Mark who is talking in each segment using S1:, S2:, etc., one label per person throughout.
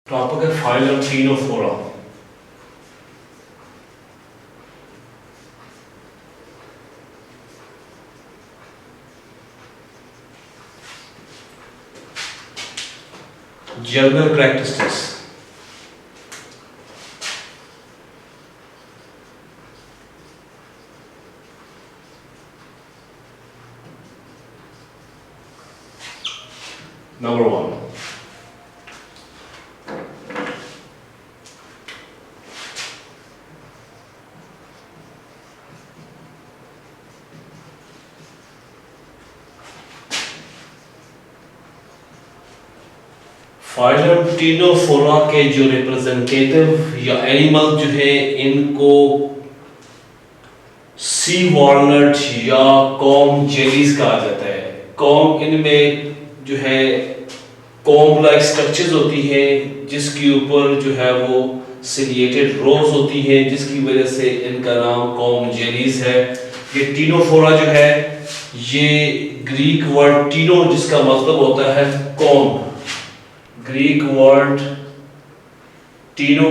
S1: Topic है phylum Ctenophora. General practices. Number 1, phylum Ctenophora के जो रिप्रेजेंटेटिव या एनिमल जो है इनको सी वॉलनट या कॉम जेलीज कहा जाता है। कॉम, इनमें जो है कॉम लाइक स्ट्रक्चर्स होती है जिसके ऊपर जो है वो सिलिएटेड रोज होती है, जिसकी वजह से इनका नाम कॉम जेलीज है। ये टीनोफोरा जो है ये ग्रीक वर्ड टीनो जिसका मतलब होता है कॉम, ग्रीक वर्ड टीनो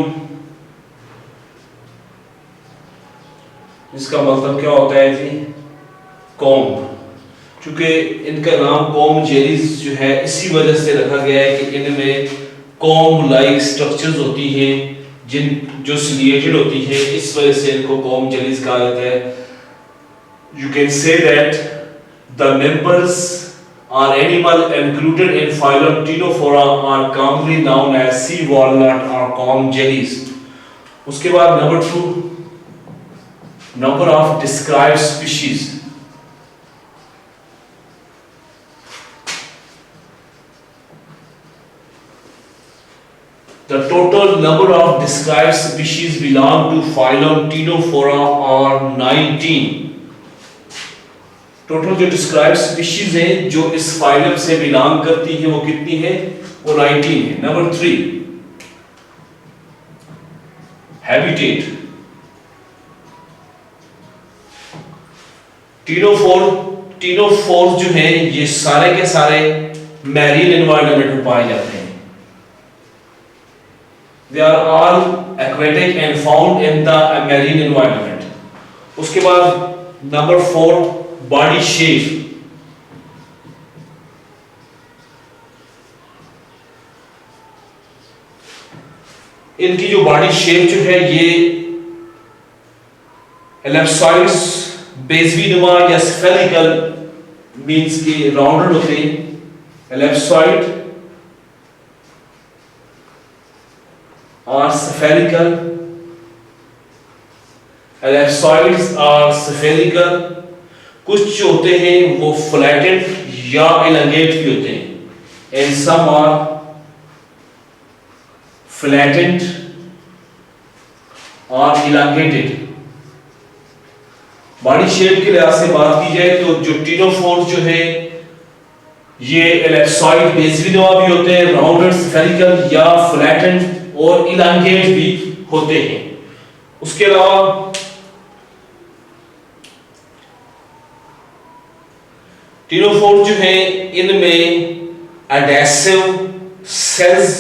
S1: इसका मतलब क्या होता है जी? कॉम। क्योंकि इनका नाम कॉम जेलीज जो है इसी वजह से रखा गया है कि इनमें कॉम लाइक स्ट्रक्चर्स होती हैं जो सिलिएटेड होती है, इस वजह से इनको कॉम जेलीज कहा जाता है। You can say that the members are animal included in phylum Ctenophora are commonly known as sea walnut or comb jellies. उसके बाद number 2, number of described species. The total number of described species belong to phylum Ctenophora are 19. Total जो described species हैं जो इस phylum से belong करती है वो कितनी है? वो 19 है। Number 3, habitat. टीनोफोर जो है ये सारे के सारे मैरीन एनवायरनमेंट में पाए जाते हैं। They are all aquatic and found in the marine environment. उसके बाद नंबर 4, बॉडी शेप। इनकी जो बॉडी शेप जो है ये एलिप्सॉइड्स, बेजवीनुमा या स्फेरिकल मींस के राउंडेड होते हैं। एलिप्सॉइड और स्फेरिकल, एलिप्सॉइड्स और स्फेरिकल। कुछ जो होते हैं वो फ्लैटेड या एलंगेट भी होते हैं, एंड सम आर फ्लैटेड और एलंगेटेड। बॉडी शेप के लिहाज से बात की जाए तो जो टीनोफोर जो है ये एलिप्सॉइड, बेजवीनुमा भी होते हैं, राउंडेड, स्फेरिकल या फ्लैटेड और एलंगेट भी होते हैं। उसके अलावा टीनोफोर जो है इनमें एडेसिव सेल्स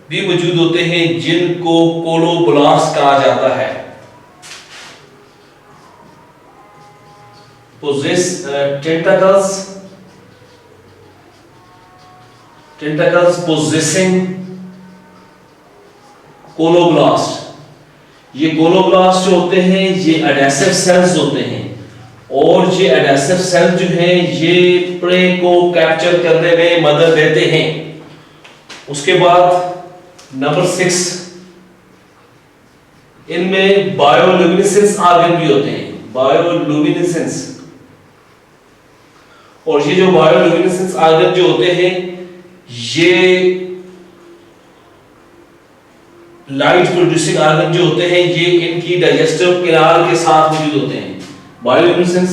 S1: भी मौजूद होते हैं जिनको कोलोब्लास्ट कहा जाता है। Tentacles possessing colloblast. ये कोलोब्लास्ट जो होते हैं ये एडेसिव सेल्स होते हैं और ये एडेसिव सेल जो है ये प्रे को कैप्चर करने में मदद देते हैं। उसके बाद नंबर 6, इनमें बायोल्यूमिनेसेंस ऑर्गन भी होते हैं, बायोल्यूमिनेसेंस। और ये जो बायोल्यूमिनेसेंस ऑर्गन जो होते हैं ये लाइट प्रोड्यूसिंग ऑर्गन जो होते हैं ये इनकी डाइजेस्टिव कैनाल के साथ मौजूद होते हैं। बायोल्यूमिनेसेंस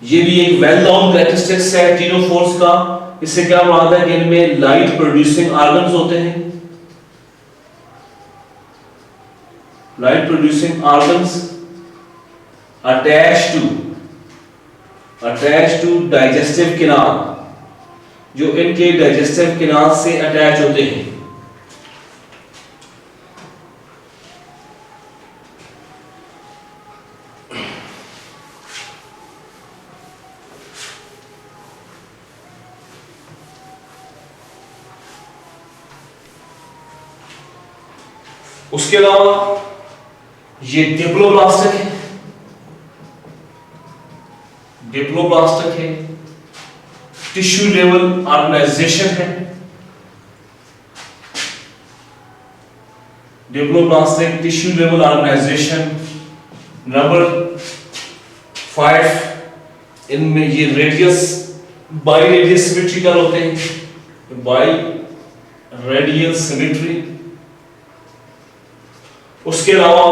S1: ये भी एक वेल नोन कैरेक्टरिस्टिक्स है टीनोफोर्स का। इससे क्या मुराद है कि इनमें लाइट प्रोड्यूसिंग ऑर्गन्स होते हैं, light producing organs attach to digestive canal, जो इनके डाइजेस्टिव कैनाल से अटैच होते हैं। उसके अलावा ये डिप्लोब्लास्टिक है, डिप्लोब्लास्टिक है, टिश्यू लेवल ऑर्गेनाइजेशन है, diploblastic tissue level organization. Number 5, इनमें ये रेडियस बाई रेडियस सिमेट्रिकल होते हैं, बाई रेडियल सिमेट्री। उसके अलावा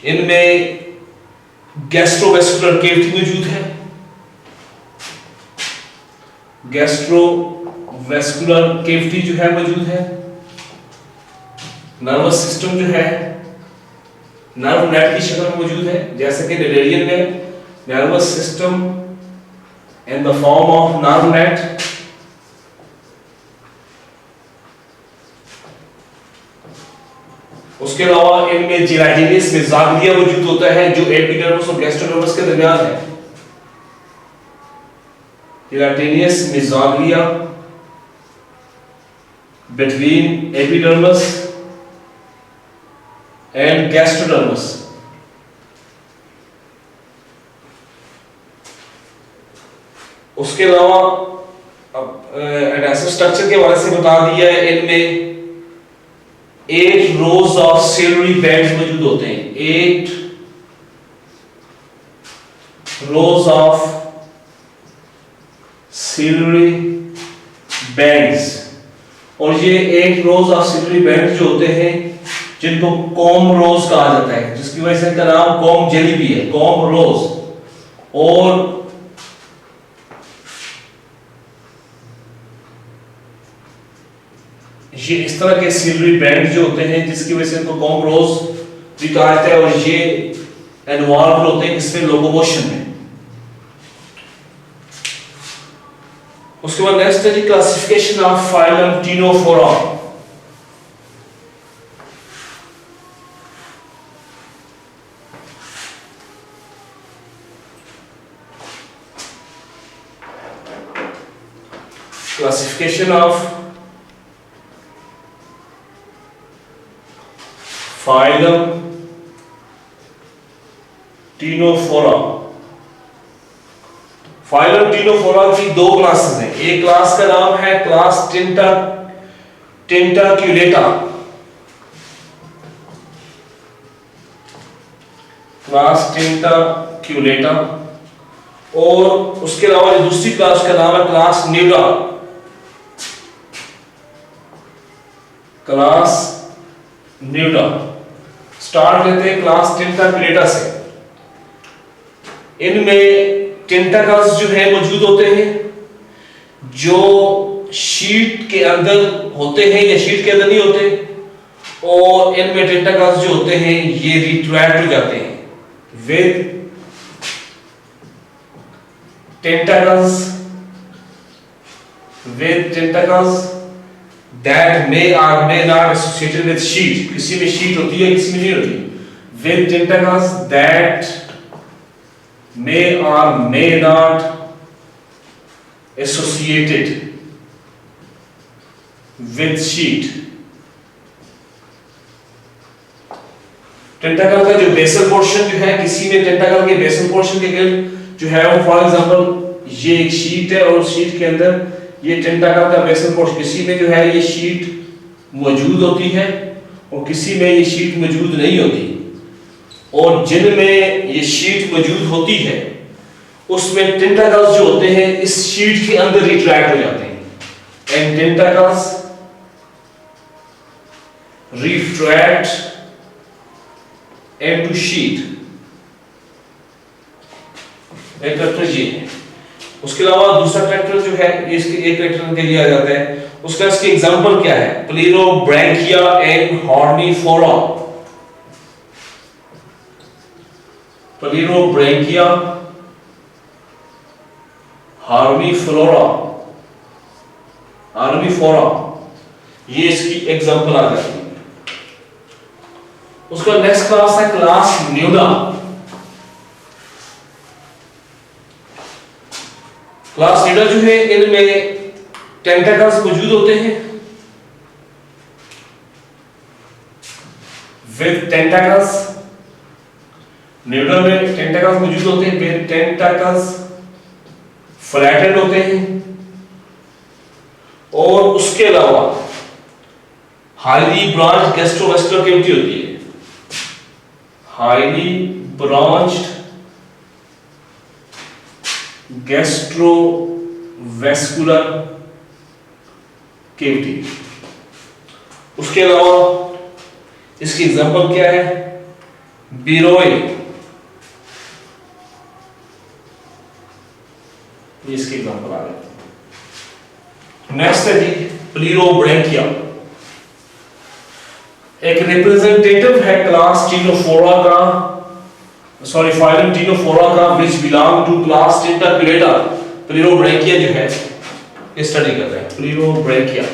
S1: इनमें गैस्ट्रोवेस्कुलर केविटी मौजूद है, गैस्ट्रोवेस्कुलर केविटी जो है मौजूद है। नर्वस सिस्टम जो है नर्व नेट की शक्ल में मौजूद है, जैसे कि रेडियन में nervous system in the form of nerve net. उसके अलावा इनमें जिलाटिनस मेसोग्लिया मौजूद होता है जो एपिडर्मिस और गैस्ट्रोडर्मिस के दरमियान है। Gelatinous mesoglea between epidermis and gastrodermis. उसके अलावा एडेसिव स्ट्रक्चर के बारे से बता दिया है। इनमें 8 रोज ऑफ सिलरी बैंड्स मौजूद होते हैं, 8 रोज ऑफ सिलरी बैंड्स। और ये 8 रोज ऑफ सिलरी बैंड्स जो होते हैं जिनको कॉम रोज कहा जाता है, जिसकी वजह से इनका नाम कॉम जेली भी है, कॉम रोज। और ये इस तरह के सिलरी बैंड जो होते हैं जिसकी वजह से इनको कॉम रोज भी कहा जाता है, और ये इन्वॉल्व होते हैं इसमें लोकोमोशन में। उसके बाद नेक्स्ट है जी classification of phylum Ctenophora. Classification of phylum Ctenophora. Phylum Ctenophora की 2 क्लासेस हैं। एक क्लास का नाम है क्लास टेंटाक्युलेटा, क्लास टेंटाक्युलेटा। और उसके अलावा दूसरी क्लास का नाम है क्लास न्यूडा, क्लास न्यूडा। स्टार्ट करते हैं क्लास टेंटाक्युलेटा से। इनमें टेंटाकल्स जो है मौजूद होते हैं जो शीट के अंदर होते हैं या शीट के अंदर नहीं होते, और इनमें टेंटाकल्स जो होते हैं ये रिट्रैक्ट हो जाते हैं with tentacles that may or may not associated with sheet। किसी में शीट होती है किसी में नहीं होती। with tentacles that may or may not associated with sheet। टेंटाकल का जो बेसल पोर्शन जो है, किसी में टेंटाकल के बेसल पोर्शन के गिर्द जो है वो फॉर एग्जांपल ये एक शीट है और शीट के अंदर ये टेंटाकल का बेसल पोर्शन, किसी में जो है ये शीट मौजूद होती है और किसी में ये शीट मौजूद नहीं होती। और जिनमें ये शीट मौजूद होती है उसमें टेंटाकल्स जो होते हैं इस शीट के अंदर रिट्रैक्ट हो जाते हैं। And tentacles retract into sheet. एक कैरेक्टर ये है। उसके अलावा दूसरा कैरेक्टर जो है इसके एक कैरेक्टर के लिए आ जाता है। उसका इसकी एग्जांपल क्या है? प्लेरोब्रैंकिया एंड हॉर्निफोरा। प्लेरोब्रैंकिया, हॉर्निफोरा, हॉर्निफोरा, ये इसकी एग्जांपल आ जाती है। उसका नेक्स्ट क्लास है क्लास न्यूडा। क्लास न्यूडा जो है इनमें टेंटाकल्स मौजूद होते हैं विद टेंटाकल्स, न्यूडल में टेंटाकल्स मौजूद होते हैं, विद टेंटाकल्स, फ्लैटेड होते हैं, और उसके अलावा हाईली ब्रांच गैस्ट्रोवेस्कुलर कैविटी होती है, हाईली ब्रांच्ड गैस्ट्रोवेस्कुलर कैविटी। उसके अलावा इसकी एग्जांपल क्या है, बिरोए, ये इसकी एग्जांपल आ गई। नेक्स्ट है जी प्लीरोब्रैंकिया, एक रिप्रेजेंटेटिव है क्लास टीनोफोरा का, सॉरी फाइलम टीनोफोरा का, विच बिलोंग टू क्लास टेंटाकुलेटा। प्लीरोब्रैंकिया जो है स्टडी कर रहे हैं, प्लीरोब्रैंकिया।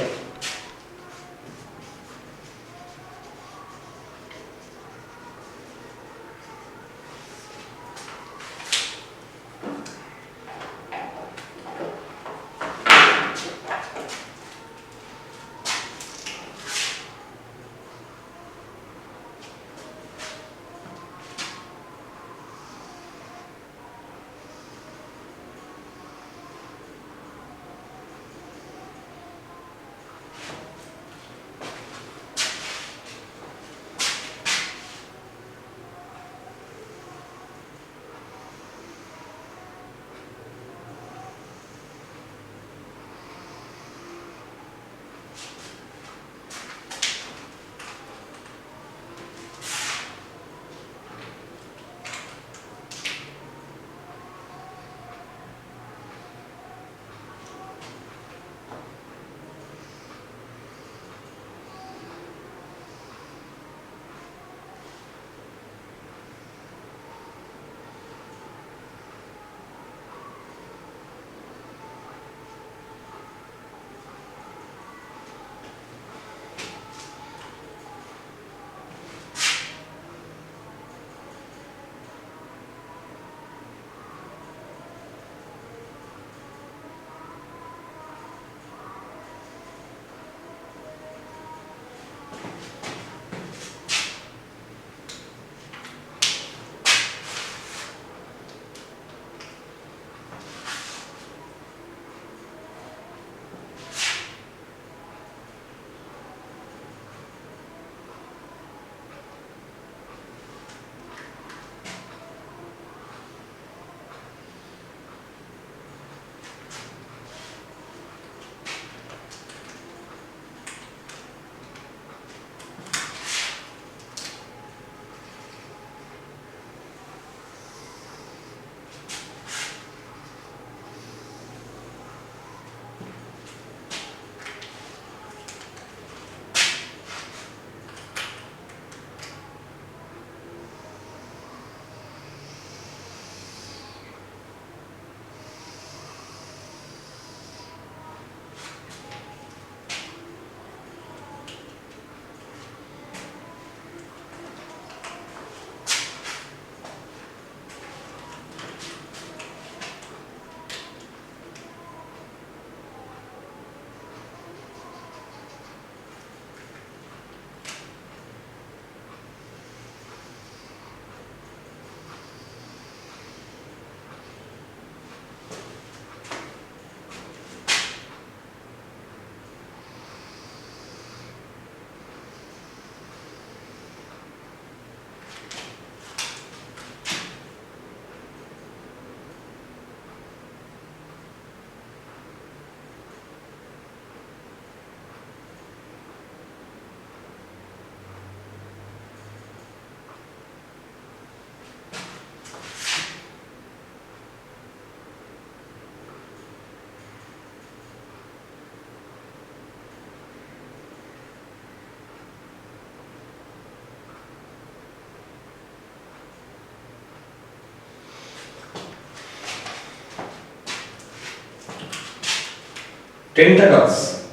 S1: tentacles.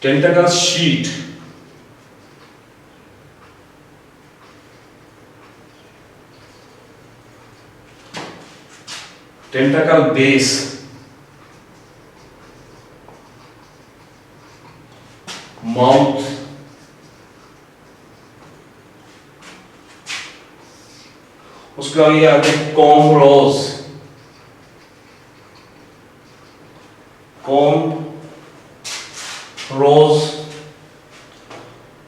S1: Tentacle sheet. Tentacle base. उसके बाद ये आते हैं कॉम रोज, कॉम रोज।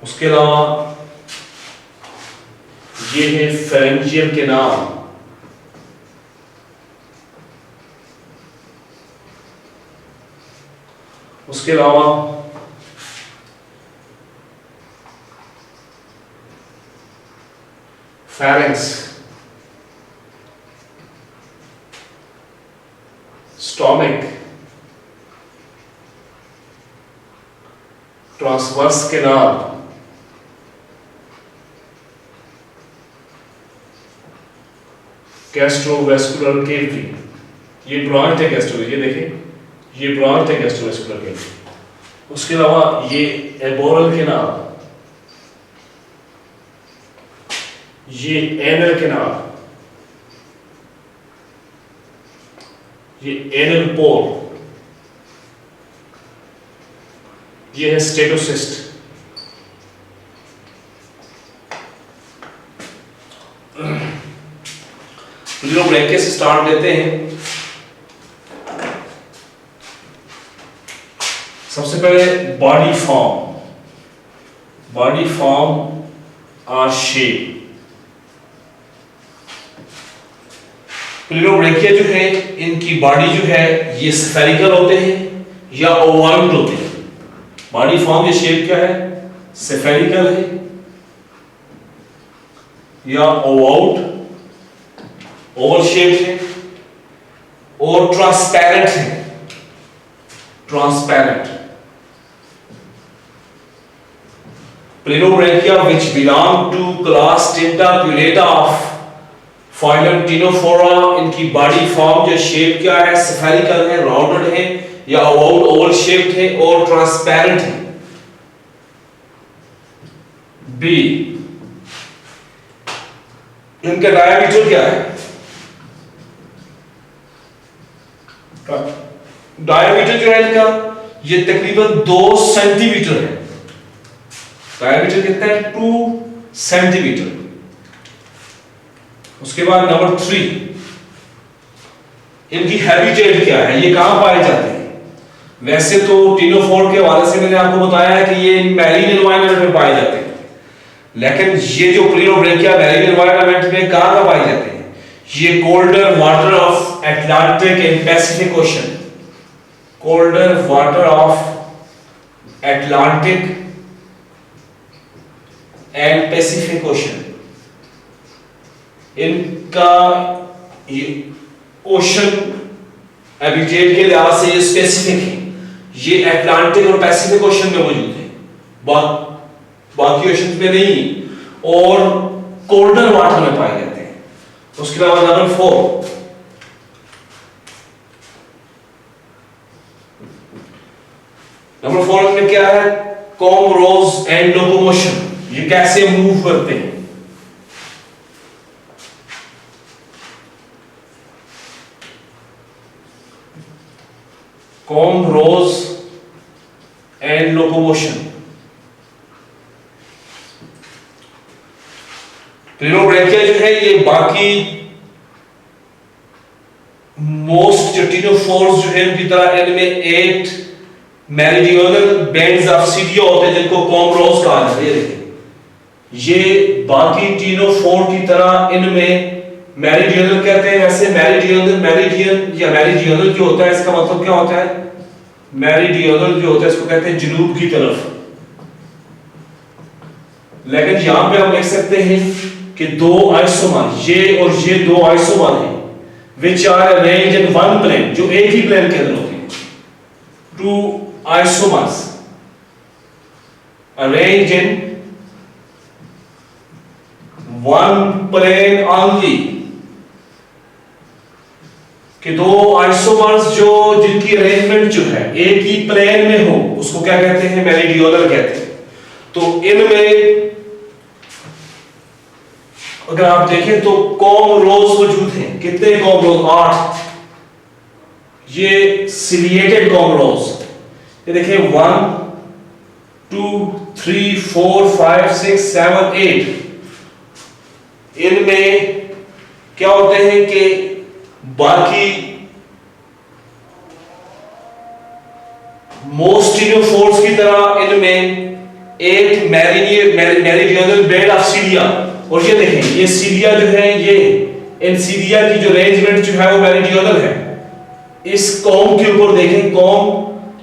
S1: उसके अलावा ये है फेरेंजियल के नाम, उसके अलावा pharynx, stomach, transverse canal, gastrovascular cavity, ये ब्रांच है गैस्ट्रो, ये देखें ये ब्रांच है गैस्ट्रोवेस्कुलर केविटी। उसके अलावा ये एबोरल कैनाल, ये एनल कैनाल, ये एनल पोर, ये है स्टेटोसिस्ट। लोग ब्रैकेट से स्टार्ट देते हैं। सबसे पहले बॉडी फॉर्म, बॉडी फॉर्म और शेप। प्लेनोब्रैकिया जो है इनकी बॉडी जो है ये स्फेरिकल होते हैं या ओवल होते हैं। बॉडी फॉर्म या शेप क्या है, स्फेरिकल है या ओवल, ओवल शेप है और ट्रांसपेरेंट है, transparent. Planobrachia which belong to class Tentaculata of phylum Ctenophora, इनकी बॉडी फॉर्म या शेप क्या है, स्फेरिकल है, राउंडेड है या ओवल शेप्ड है और ट्रांसपेरेंट है। बी, इनका डायमीटर क्या है, डायमीटर जो है इनका ये तकरीबन 2 सेंटीमीटर है। डायमीटर कितना है, 2 सेंटीमीटर। उसके बाद नंबर 3, इनकी हैबिटेट क्या है, ये कहां पाए जाते हैं। वैसे तो टीनोफोर के हवाले से मैंने आपको बताया है कि ये मैरीन एनवायरनमेंट में पाए जाते हैं, लेकिन ये जो प्लेनोब्रैकिया मैरीन एनवायरनमेंट में कहां पाए जाते हैं, ये colder water of Atlantic and Pacific ocean, colder water of Atlantic and Pacific ocean. इनका ये ओशन हैबिटेट के लिहाज से ये स्पेसिफिक है, ये अटलांटिक और पैसिफिक ओशन में मौजूद है, बाकी ओशन में नहीं, और कोल्डर वाटर में पाए जाते हैं। उसके अलावा नंबर 4, नंबर 4 में क्या है, कॉम रोज एंड लोकोमोशन, ये कैसे मूव करते हैं। Comb rows and locomotion. Pleurobrachia जो है ये बाकी मोस्ट जो टीनोफोर्स जो है उनकी तरह इनमें 8 मेरिडियनल बैंड्स ऑफ सीडिया होते हैं जिनको कॉम रोज कहा जाता है। देखिए ये बाकी टीनोफोर की तरह इनमें मेरिडियनल कहते हैं। वैसे मेरिडियन या मेरिडियनल जो होता है इसका मतलब क्या होता है, मेरिडियनल जो होता है इसको कहते हैं जनूब की तरफ। लेकिन यहां पे हम देख सकते हैं कि 2 आइसोमर, ये और ये 2 आइसोमर हैं which are arranged in one plane, जो एक ही प्लेन के अंदर होते हैं। 2 isomers arranged in one plane only, कि 2 आइसोमर्स जो जिनकी अरेंजमेंट जो है एक ही प्लेन में हो उसको क्या कहते हैं, मेरिडियनल कहते हैं। तो इनमें अगर आप देखें तो कॉम रोज मौजूद हैं। कितने कॉम रोज, 8। ये सिलिएटेड कॉम रोज, ये देखिए 1 2 3 4 5 6 7 8। इनमें क्या होते हैं कि बाकी मोस्ट टीनोफोर्स की तरह इनमें एक मेरिडियनल बेड ऑफ सीलिया, और ये देखें ये सीलिया जो है ये इन सीलिया की जो अरेंजमेंट जो है वो मेरिडियनल है। इस कॉम के ऊपर देखें, कॉम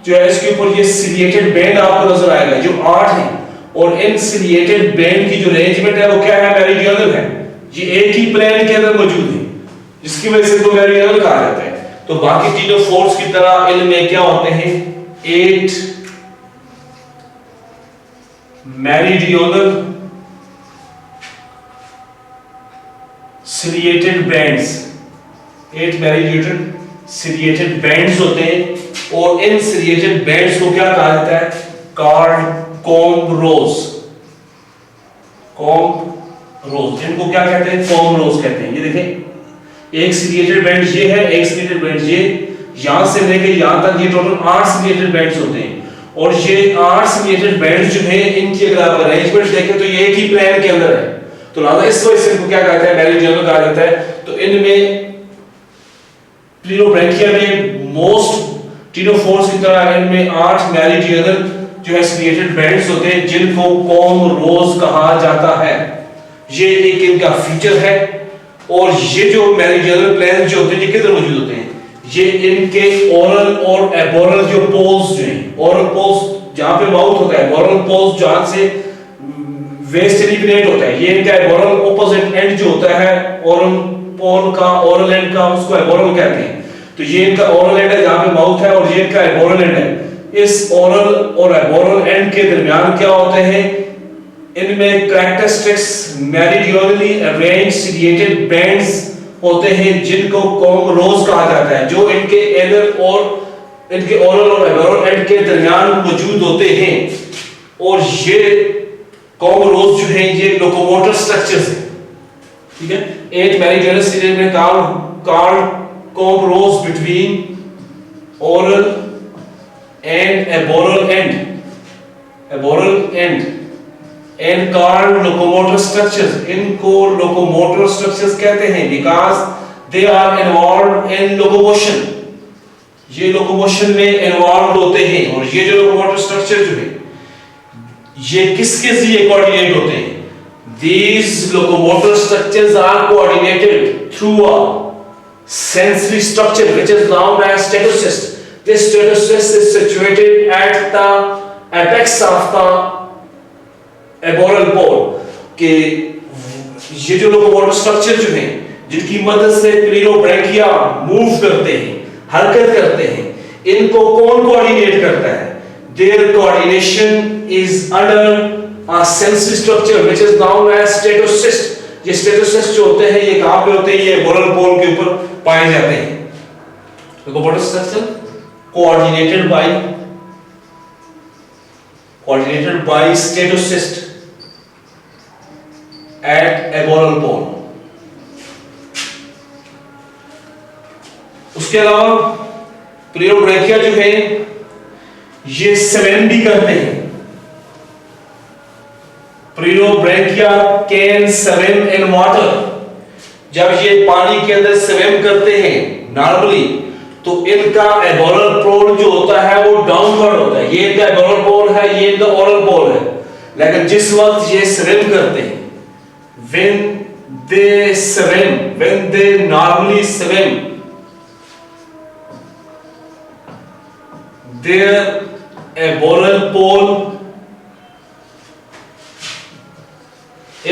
S1: जो है इसके ऊपर ये सिलिएटेड बैंड आपको नजर आएगा जो 8 है, और इन सिलिएटेड बैंड की जो अरेंजमेंट है वो क्या है, मेरिडियनल है। ये एक ही प्लेन के अंदर मौजूद है जिसकी वजह से इनको मेरिडियनल कहा जाता है। तो बाकी टीनोफोर्स की तरह इनमें क्या होते हैं 8 meridional ciliated bands, 8 meridional ciliated bands होते हैं, और इन सिलिएटेड बैंड्स को क्या कहा जाता है, कॉम्ब रोज। कॉम्ब रोज इनको क्या कहते हैं, कॉम्ब रोज कहते हैं। ये देखें एक सिलिएटेड बैंड ये है, एक सिलिएटेड बैंड ये, यहां से लेके यहां तक ये टोटल 8 सिलिएटेड बैंड्स होते हैं। और ये 8 सिलिएटेड बैंड्स जो है इनकी अगर आप अरेंजमेंट देखें तो ये एक ही प्लेन के अंदर है, तो लिहाजा इस वजह से इनको क्या कहते हैं, मेरिडियनल कहा जाता है। तो इनमें प्लीरोब्रैंकिया में मोस्ट टीनोफोर्स की तरह इनमें 8 मेरिडियनल जो है सिलिएटेड बैंड्स होते हैं जिनको कॉम्ब रोज कहा जाता है। ये एक इनका फीचर है। और ये जो मेरिडियनल प्लेन जो होते हैं ये किधर मौजूद होते हैं, ये इनके ओरल और एबोरल जो पोल्स जो हैं, ओरल पोल्स जहां पे माउथ होता है, एबोरल पोल्स जहां से वेस्ट एलिमिनेट होता है, ये इनका एबोरल ऑपोजिट एंड जो होता है ओरल पोल का, ओरल एंड का, उसको एबोरल कहते हैं। तो ये इनका ओरल एंड है जहां पे माउथ है, और ये इनका एबोरल एंड है। इस ओरल और एबोरल एंड के दरमियान क्या होते हैं, इनमें कैरेक्टरिस्टिक्स मेरिडियनली अरेंज्ड सिलिएटेड बैंड्स होते हैं जिनको कॉम्ब रोज कहा जाता है, जो इनके एनल और इनके ओरल और एबोरल एंड के दरमियान मौजूद होते हैं। और ये कॉम्ब रोज जो है ये लोकोमोटर स्ट्रक्चर्स हैं, ठीक है। 8 मेरिडियनल सिलिएटेड में called comb rows between oral and aboral end and called locomotor structures। इनको locomotor structures कहते हैं because they are involved in locomotion। ये locomotion में involved होते हैं। और ये जो locomotor structure जो है ये किसके लिए coordinate होते हैं, these locomotor structures are coordinated through a sensory structure which is known as statocyst। This statocyst is situated at the apex of the aboral pole के ये जो लोकोमोटर स्ट्रक्चर जो हैं जिनकी मदद से प्लीरोब्रैंकिया मूव करते हैं, हरकत करते हैं, इनको कौन कोऑर्डिनेट करता है? Their coordination is under a sensory structure which is known as statocyst. ये स्टेटोसिस्ट जो होते हैं ये कहां पे होते हैं? ये एबोरल पोल के ऊपर पाए जाते हैं। Locomotor structure coordinated by statocyst at aboral pole। उसके अलावा प्लीरोब्रैंकिया जो है ये स्विम भी करते हैं। प्लीरोब्रैंकिया कैन स्विम इन वाटर। जब ये पानी के अंदर स्विम करते हैं नॉर्मली तो इनका एबोरल पोल जो होता है वो डाउनवर्ड होता है। ये इनका एबोरल पोल है, ये इनका ओरल पोल है। लेकिन जिस वक्त ये स्विम करते हैं, when they normally swim, their aboral pole,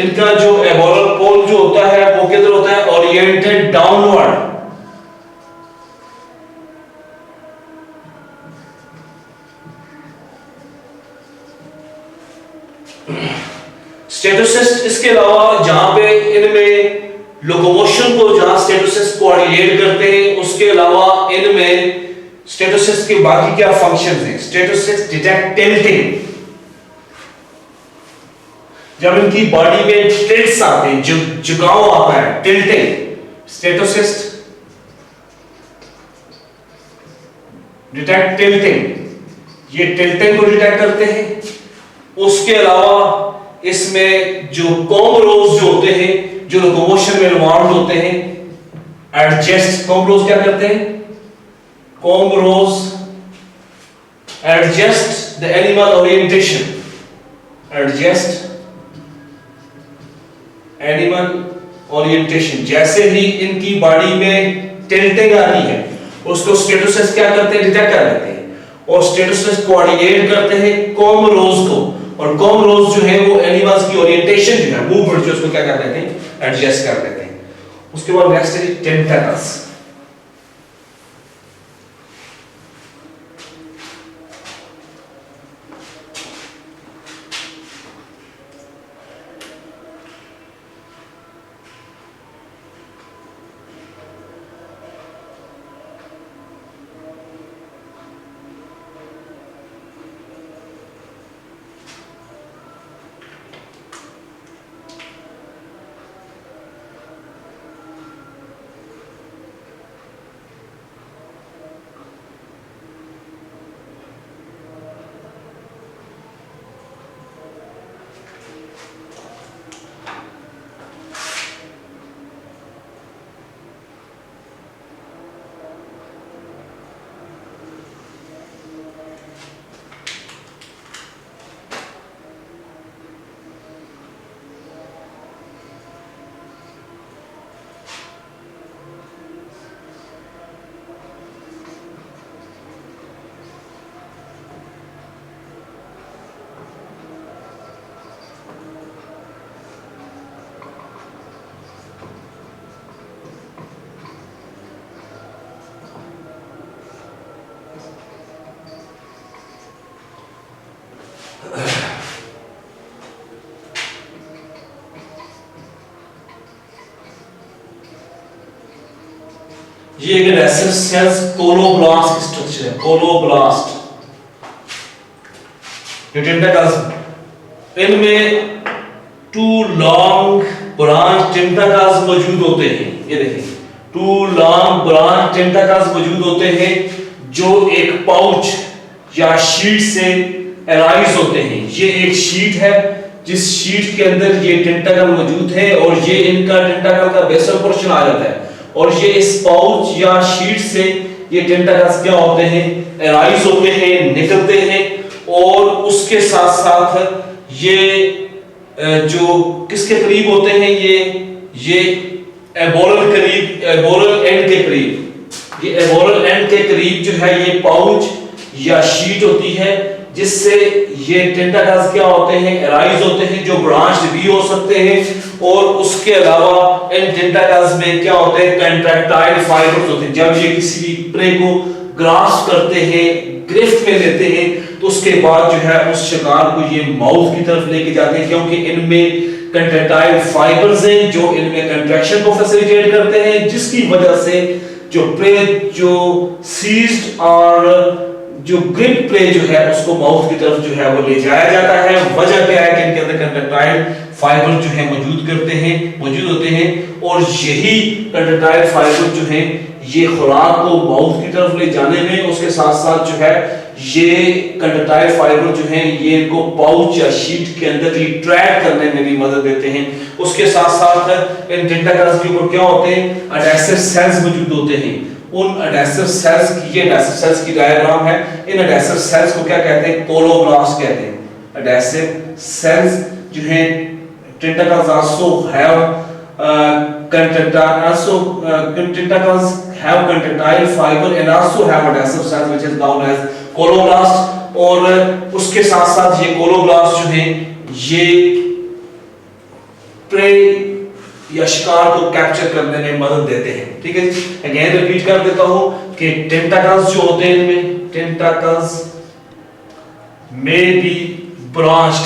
S1: इनका जो एबोरल पोल जो होता है वो किधर होता है? Oriented downward. स्टेटोसिस्ट इसके अलावा जहां पे इनमें लोकोमोशन को जहां स्टेटोसिस्ट कोऑर्डिनेट करते हैं, उसके अलावा इनमें स्टेटोसिस्ट के बाकी क्या फंक्शंस हैं? Statocyst detect tilting. जब इनकी बॉडी में टिल्ट्स आते हैं, झुकाव आता है, टिल्टिंग, स्टेटोसिस्ट डिटेक्ट टिल्टिंग। ये टिल्टिंग को डिटेक्ट करते हैं। उसके अलावा इसमें जो कॉम्ब रोज जो होते हैं, जो लोकोमोशन में इन्वॉल्व होते हैं, एडजस्ट, कॉम्ब रोज क्या करते हैं? Comb rows adjust the animal orientation, adjust animal orientation. जैसे ही इनकी बॉडी में टिल्टिंग आ रही है उसको स्टेटोसिस क्या करते हैं? डिटेक्ट कर लेते हैं और स्टेटोसिस कोऑर्डिनेट करते हैं कॉम्ब रोज को, और कॉम्ब रोज जो है वो एनिमल्स की ओरिएंटेशन जो है मूवमेंट जो उसको क्या कर देते हैं? एडजस्ट कर देते हैं। उसके बाद नेक्स्ट है टेंटाकल्स। ये एक एडेसिव सेल्स कोलोब्लास्ट की स्ट्रक्चर है, कोलोब्लास्ट। ये टेंटाकल्स, इनमें टू लॉन्ग ब्रांच टेंटाकल्स मौजूद होते हैं। ये देखिए, टू लॉन्ग ब्रांच टेंटाकल्स मौजूद होते हैं जो एक पाउच या शीट से अराइज होते हैं। ये एक शीट है जिस शीट के अंदर ये टेंटाकल मौजूद है और ये इनका टेंटाकल का बेसल पोर्शन आ जाता है, और ये इस पाउच या शीट से ये टेंटाकल्स क्या होते हैं? अराइज होते हैं, निकलते हैं, और उसके साथ साथ ये जो किसके करीब होते हैं? ये एबोरल करीब, एबोरल एंड के करीब, ये एबोरल एंड के करीब जो है ये पाउच या शीट होती है जिससे ये टेंटाकल्स क्या होते हैं? अराइज होते हैं, जो ब्रांच भी हो सकते हैं। और उसके अलावा इन टेंटाकल्स में क्या होते हैं? कंट्रैक्टाइल फाइबर्स होते हैं। जब ये किसी भी प्रे को ग्रास्प करते हैं, गिरफ्त में लेते हैं, तो उसके बाद जो है उस शिकार को ये माउथ की तरफ लेके जाते हैं, क्योंकि इनमें कंट्रैक्टाइल फाइबर्स हैं जो इनमें कंट्रैक्शन को फैसिलिटेट करते हैं, जिसकी वजह से जो प्रे जो सीज्ड और जो ग्रिप प्रे जो है उसको माउथ की तरफ जो है वो ले जाया जाता है। वजह क्या है कि इनके अंदर कंट्रैक्टाइल फाइबर जो है मौजूद होते हैं, और यही कंट्रैक्टाइल फाइबर जो है ये खुराक को माउथ की तरफ ले जाने में, उसके साथ साथ जो है ये कंट्रैक्टाइल फाइबर जो है ये इनको पाउच या शीट के अंदर रिट्रैक्ट करने में भी मदद देते हैं। उसके साथ साथ इन टेंटाकल्स के ऊपर क्या होते हैं? एडेसिव सेल्स मौजूद होते हैं। उन एडेसिव सेल्स की, ये एडेसिव सेल्स की डायग्राम है। इन एडेसिव सेल्स को क्या कहते हैं? कोलोब्लास्ट कहते हैं। एडेसिव सेल्स जो है tentacles also have tentacles have contractile fiber and also have adhesive cells which is known as coloblast। और उसके साथ साथ ये कोलोब्लास्ट जो है ये प्रे या शिकार को कैप्चर करने में मदद देते हैं। ठीक है जी, अगेन रिपीट कर देता हूं कि टेंटाकल्स जो होते हैं इनमें टेंटाकल्स में बी ब्रांच,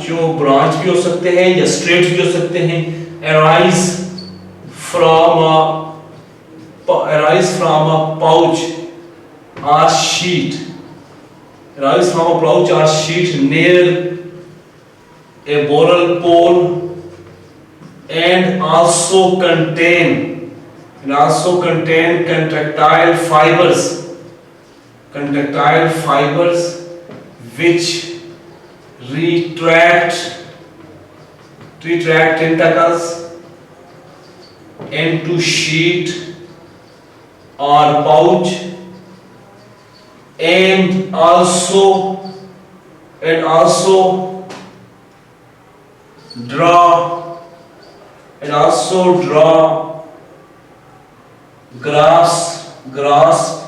S1: जो ब्रांच भी हो सकते हैं या स्ट्रेट भी हो सकते हैं, arise from a pouch or sheet, near a boral pole and also contain contractile fibers which retract tentacles into sheet or pouch, and also draw grass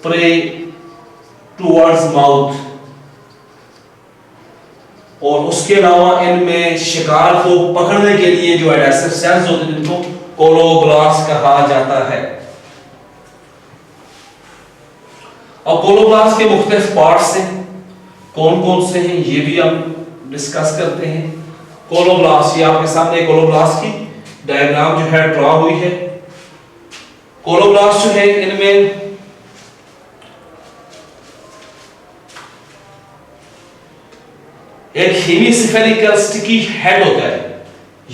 S1: prey towards mouth। और उसके अलावा इनमें शिकार को पकड़ने के लिए जो एडेसिव सेल्स होते हैं जिनको कोलोब्लास्ट कहा जाता है। अब कोलोब्लास्ट के मुख्तलिफ पार्ट्स हैं, कौन कौन से हैं ये भी हम डिस्कस करते हैं। कोलोब्लास्ट, ये आपके सामने कोलोब्लास्ट की डायग्राम जो है ड्रॉ हुई है। कोलोब्लास्ट जो है इनमें एक हेमिस्फेरिकल स्टिकी हेड होता है,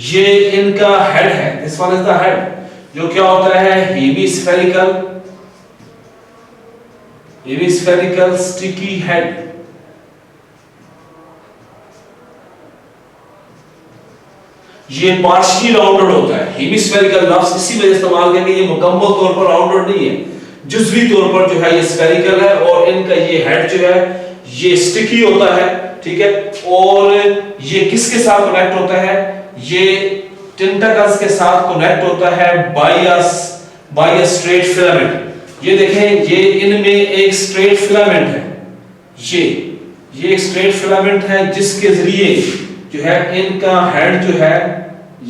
S1: ये इनका हेड है, this one is the head, जो क्या होता है हेमिस्फेरिकल स्टिकी हेड। ये पार्शियली राउंडेड होता है। हेमिस्फेरिकल लफ्ज इसी वजह इस्तेमाल करके, ये मुकम्मल तौर पर राउंडेड नहीं है, जुज़वी तौर पर जो है ये स्फेरिकल है, और इनका ये हेड जो है ये स्टिकी होता है, ठीक है। और ये किसके साथ कनेक्ट होता है, ये टेंटाकल्स के साथ कनेक्ट होता है बाय अ स्ट्रेट फिलामेंट। ये देखें, ये इनमें एक स्ट्रेट फिलामेंट है, ये एक स्ट्रेट फिलामेंट है जिसके जरिए जो है इनका हेड जो है,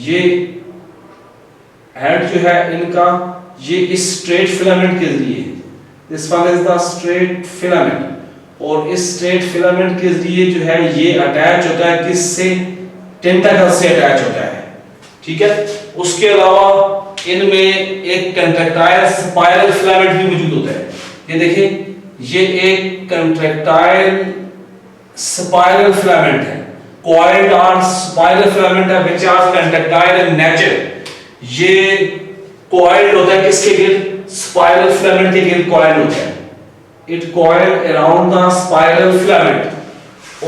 S1: ये हेड जो है इनका, ये इस स्ट्रेट फिलामेंट के जरिए, this one is the straight filament, और इस स्ट्रेट फिलामेंट के जरिए जो है ये अटैच होता है किससे, टेंटाकल से अटैच होता है, ठीक है। उसके अलावा इनमें एक कंट्रैक्टाइल स्पाइरल फिलामेंट भी मौजूद होता है। ये देखें, ये एक कंट्रैक्टाइल स्पाइरल फिलामेंट है, कॉइल्ड और स्पाइरल फिलामेंट है which are contractile in nature. ये कॉइल्ड होता है किसके गिर्द, स्पाइरल फिलामेंट के गिर्द कॉइल्ड होता है, it coil around the spiral filament.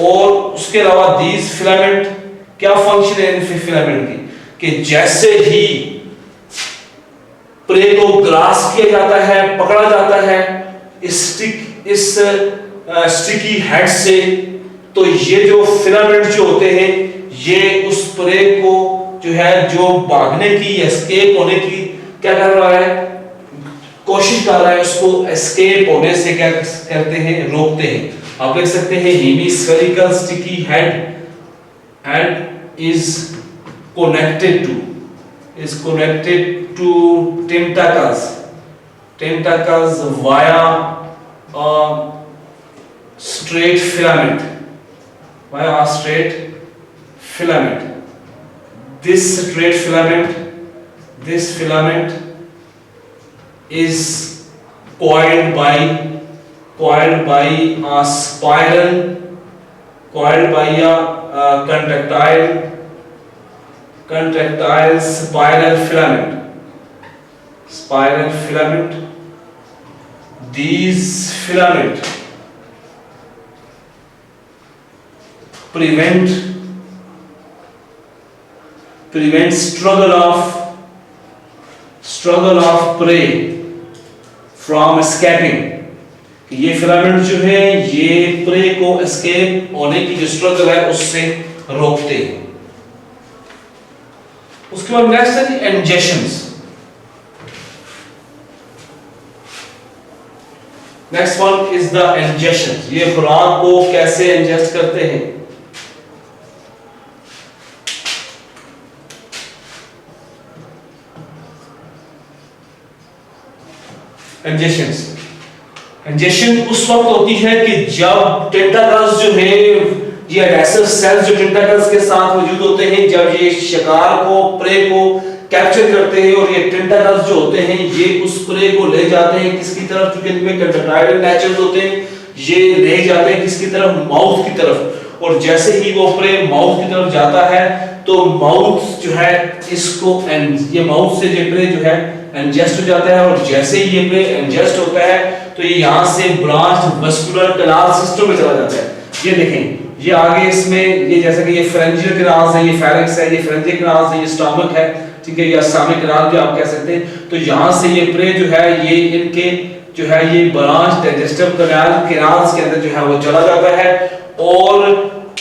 S1: और उसके अलावा दीज फिलामेंट, क्या फंक्शन है इन फिलामेंट की, कि जैसे ही प्रे को ग्रास किया जाता है, पकड़ा जाता है इस स्टिकी हेड से, तो ये जो फिलामेंट जो होते हैं ये उस प्रे को जो है, जो भागने की, एस्केप होने की क्या कर रहा है, कोशिश कर रहा है, उसको एस्केप होने से क्या करते हैं, रोकते हैं। आप देख सकते हैं hemispherical sticky head is connected to tentacles via a straight filament, this filament is coiled by a contractile spiral filament. These filament prevent struggle of prey from escaping। ये फिलामेंट जो है ये प्रे को एस्केप होने की जो struggle है उससे रोकते हैं। उसके बाद नेक्स्ट है injections. Next one is the injections. ये खुराक को कैसे इंजेस्ट करते हैं। इंजेक्शन उस वक्त होती है कि जब टेंटाकल्स जो है, ये एडेसिव सेल्स जो टेंटाकल्स के साथ मौजूद होते हैं, जब ये शिकार को, प्रे को कैप्चर करते हैं, और ये टेंटाकल्स जो होते हैं ये उस प्रे को ले जाते हैं किसकी तरफ, क्योंकि इनमें कंट्रैक्टाइल नेचर्स होते हैं, ये ले जाते हैं किसकी तरफ, माउथ की तरफ। और जैसे ही वो प्रे माउथ की तरफ जाता है तो माउथ जो है इसको, ये माउथ से ये प्रे जो है इंजेस्ट हो जाता है, और जैसे ही ये प्रे इंजेस्ट होता है तो ये यहाँ से ब्रांच मस्कुलर कैनाल सिस्टम में चला जाता है। ये देखें, ये आगे इसमें, ये जैसा कि ये फेरेंजियल कैनाल्स है, ये फेरिक्स है, ये फेरेंजियल कैनाल्स है, ये स्टमक है, ठीक है, या सामने कैनाल भी आप कह सकते हैं। तो यहाँ से ये प्रे जो है ये इनके जो है ये ब्रांच डाइजेस्टिव कैनाल्स के अंदर जो है वो चला जाता है। और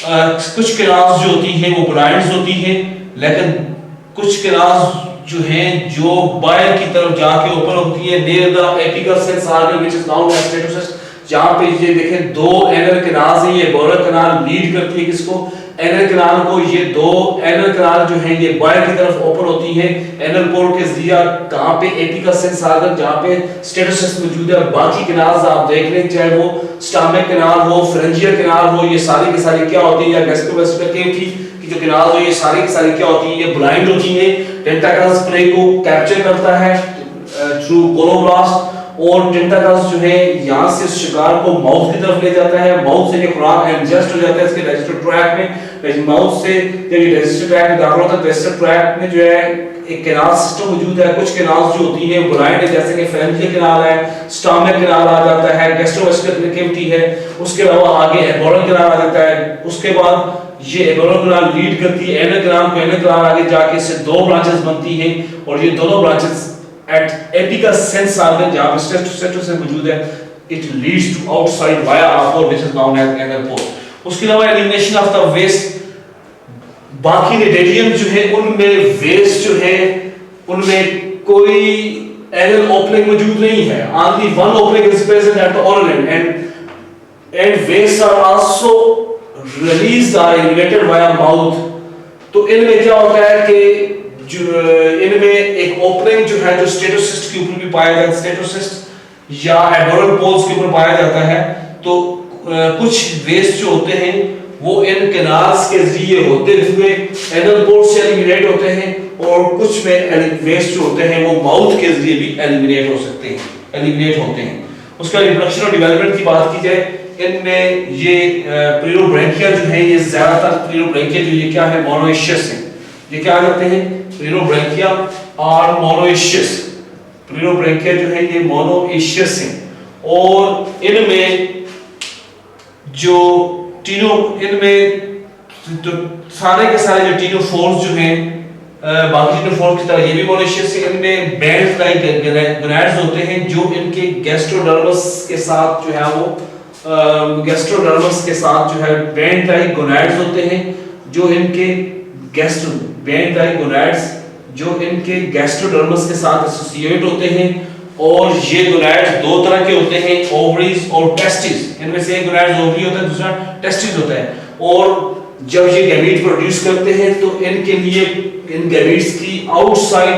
S1: कुछ कैनाल्स जो होती हैं वो ब्लाइंड्स होती हैं, लेकिन कुछ कैनाल्स जो हैं जो बाहर की तरफ जाके ओपन होती है near the apical sense organ which is known as statocyst. जहां पे ये देखें दो एनल कैनाल्स हैं, ये बोरल कैनाल लीड करती है किसको, एनल कैनाल को। ये दो एनल कैनाल जो है ये बाहर की तरफ ओपन होती है एनल पोर्ट के जरिए, कहां पे एपिकल सेंस आर्गन जहां पे स्टेटोसिस्ट मौजूद है। और बाकी कैनाल्स आप देख लें, चाहे वो स्टमक कैनाल हो, फ्रेंजियल कैनाल हो, ये सारी की सारी क्या होती है, या गैस्ट्रोवेस्टिबुलर केविटी की जो कैनाल हो, ये सारी की सारी क्या होती है, ये ब्लाइंड होती है। टेंटाकल्स प्रे को कैप्चर करता है थ्रू कोलोब्लास्ट, और टेंटाकल्स जो है यहाँ से शिकार को माउथ की तरफ ले जाता है। माउथ से ये खुराक इंजेस्ट हो जाता है इसके डाइजेस्टिव ट्रैक्ट में। माउथ से जब ये डाइजेस्टिव ट्रैक्ट में दाखिल होता है, डाइजेस्टिव ट्रैक्ट में जो है एक कैनाल सिस्टम मौजूद है। कुछ कैनाल्स जो होती है ब्लाइंड है, जैसे कि फेरेंजियल कैनाल है, स्टमक कैनाल आ जाता है, गैस्ट्रोवेस्टिबुलर केविटी है, उसके अलावा आगे एबोरल कैनाल आ जाता है। उसके बाद ये एबोरल कैनाल लीड करती है एनल कैनाल को, एनल कैनाल आगे जाके इससे दो ब्रांचेस बनती हैं, और ये दोनों branches at apical sense organ जहां पे स्टेटोसिस्ट मौजूद है, it leads to outside via R4 which is known as anal port. उसके अलावा एलिमिनेशन ऑफ द वेस्ट, बाकी रेडियम जो है उनमें वेस्ट जो है उनमें कोई एनल ओपनिंग मौजूद नहीं है, only one opening is present at the oral and waste are also released are eliminated via mouth. तो इनमें क्या होता है कि जो इनमें एक ओपनिंग जो है जो स्टेटोसिस्ट के ऊपर भी पाया जाता है, स्टेटोसिस्ट या एबोरल पोल्स के ऊपर पाया जाता है। तो कुछ वेस्ट जो होते हैं वो इन कैनाल्स के जरिए होते हुए एनल पोर्ट से एलिमिनेट होते हैं, और कुछ में वेस्ट जो होते हैं वो माउथ के जरिए भी एलिमिनेट हो सकते हैं, एलिमिनेट होते हैं। उसका रिप्रोडक्शन और डेवलपमेंट की बात की जाए, इनमें ये प्लेरोब्रैंकिया जो है ये ज्यादातर प्लेरोब्रैंकिया जो ये क्या है, मोनोइशियस है। ये क्या कहते हैं, प्लेरोब्रैंकिया और मोनोइशियस। प्लेरोब्रैंकिया जो है ये मोनोइशियस है, और इनमें जो इनमें तो सारे के सारे जो टीनोफोर्स जो हैं बाकी टीनोफोर्स की तरह ये भी मोनोइशियस है। इनमें बैंड लाइक गोनैड्स होते हैं जो इनके गैस्ट्रोडर्मस के साथ जो है वो गैस्ट्रोडर्मस के साथ जो है बैंड लाइक गोनैड्स होते हैं जो इनके बैंड लाइक गोनैड्स जो इनके गैस्ट्रोडर्मस के साथ एसोसिएट होते हैं। और ये गोनैड्स दो तरह के होते हैं, ओवरीज और टेस्टिस। इनमें से एक गोनैड्स ओवरी होता है, दूसरा टेस्टिस होता है। और जब ये गैमीट प्रोड्यूस करते हैं तो इनके लिए इन गैमीट्स की आउटसाइड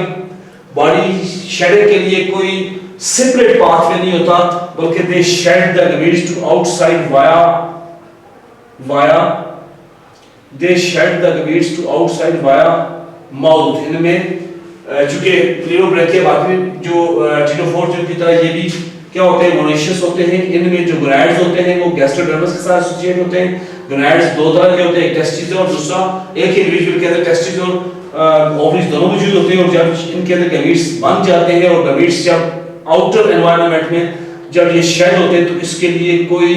S1: बॉडी शेडिंग के लिए कोई सेपरेट पाथवे नहीं होता, बल्कि they shed the gametes to outside via mouth. इनमें चूंकि प्लेरोब्रैंकिया बाकी जो टीनोफोर्स की तरह ये भी क्या होते हैं, मोनोइशियस होते हैं। इनमें जो गोनैड्स होते हैं वो गैस्ट्रोडर्मस के साथ एसोसिएट होते हैं। गोनैड्स दो तरह के होते हैं, एक टेस्टिस और दूसरा एक ही इंडिविजुअल के अंदर टेस्टिस और ओवरीज दोनों मौजूद होते हैं। और जब इनके अंदर गैमीट्स बन जाते हैं और गैमीट्स जब आउटर एनवायरनमेंट में जब ये शेड होते हैं तो इसके लिए कोई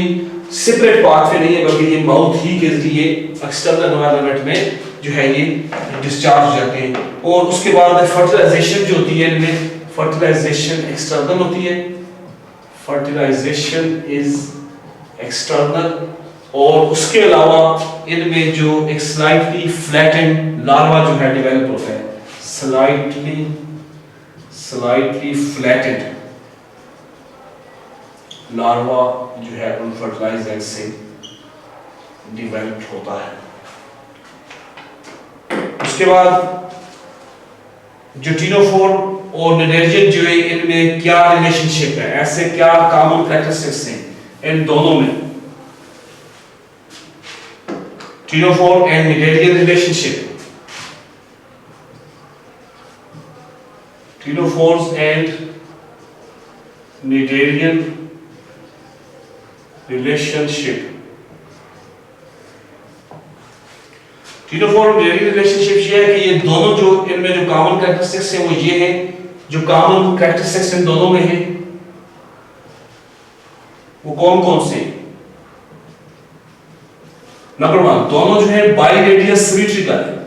S1: सेपरेट पाथवे नहीं है, बल्कि ये माउथ ही के जरिए एक्सटर्नल एनवायरनमेंट में जो है ये डिस्चार्ज हो जाते हैं। और उसके बाद फर्टिलाइजेशन जो होती है, इनमें फर्टिलाइजेशन एक्सटर्नल होती है, फर्टिलाइजेशन इज एक्सटर्नल। और उसके अलावा इनमें जो एक स्लाइटली फ्लैटेंड लार्वा जो है डेवलप होता है, स्लाइटली फ्लैटेंड लार्वा जो है उन फर्टिलाइज्ड एग से डेवलप होता है। उसके बाद जो टीनोफोर और निडेरियन जो है इनमें क्या रिलेशनशिप है, ऐसे क्या कॉमन कैरेक्टरिस्टिक्स हैं इन दोनों में, ctenophore and cnidarian relationship, ctenophores and cnidarian relationship. Ctenophore और निडेरियन रिलेशनशिप ये है कि ये दोनों जो इनमें जो कॉमन कैरेक्टरिस्टिक्स हैं वो ये हैं, जो कॉमन कैरेक्टरिस्टिक्स इन दोनों में हैं वो कौन कौन से? नंबर 1, दोनों जो है बाइरेडियस सिमेट्रिकल है,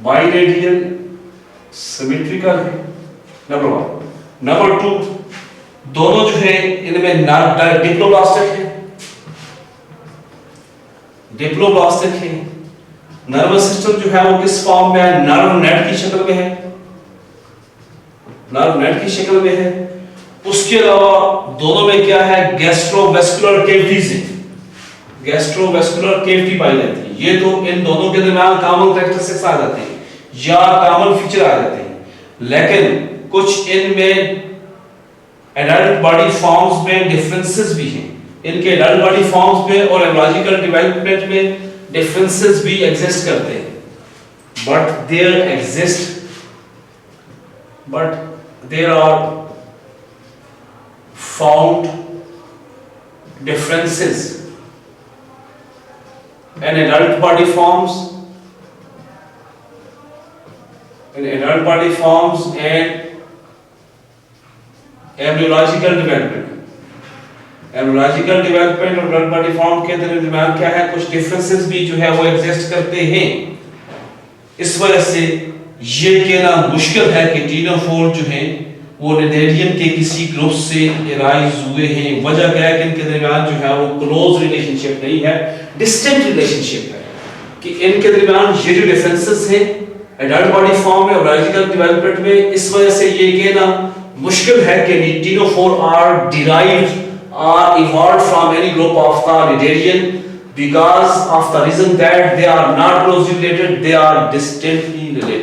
S1: बाइरेडियन सिमेट्रिकल है, नंबर 1। नंबर 2, दोनों जो है इनमें डिप्लोब्लास्टिक है, डिप्लोब्लास्टिक है। नर्वस सिस्टम जो है वो किस फॉर्म में है? नर्व नेट की शक्ल में है, नर्व नेट की शक्ल में है। उसके अलावा दोनों में क्या है? गैस्ट्रोवेस्कुलर कैविटीज है, गैस्ट्रोवेस्कुलर कैविटी पाई जाती है। ये तो इन दोनों के दरमियान कॉमन कैरेक्टरिस्टिक्स आ जाते हैं या कॉमन फीचर आ जाते हैं, लेकिन कुछ इनमें एडल्ट बॉडी फॉर्म्स में डिफरेंसेस भी हैं। इनके एडल्ट बॉडी फॉर्म्स में और एम्ब्रियोलॉजिकल डेवलपमेंट में डिफरेंसेस भी एग्जिस्ट करते हैं, but there are found differences in adult body forms and embryological development और adult body form के दरमियान क्या है? कुछ differences भी जो है वो exist करते हैं। इस वजह से ये कहना मुश्किल है कि टीनोफोर जो हैं वो निडेरियन के किसी ग्रुप से एराइज हुए हैं। वजह क्या है कि इनके दरमियान जो है वो क्लोज रिलेशनशिप नहीं है, डिस्टेंट रिलेशनशिप है। कि इनके दरमियान ये जो डिफरेंसेस हैं एडल्ट बॉडी फॉर्म में और बायोलॉजिकल डेवलपमेंट में, इस वजह से ये कहना मुश्किल है कि ctenophore are derived or evolved from any group of the Cnidarian, because of the reason that they are not closely related, they are distantly related.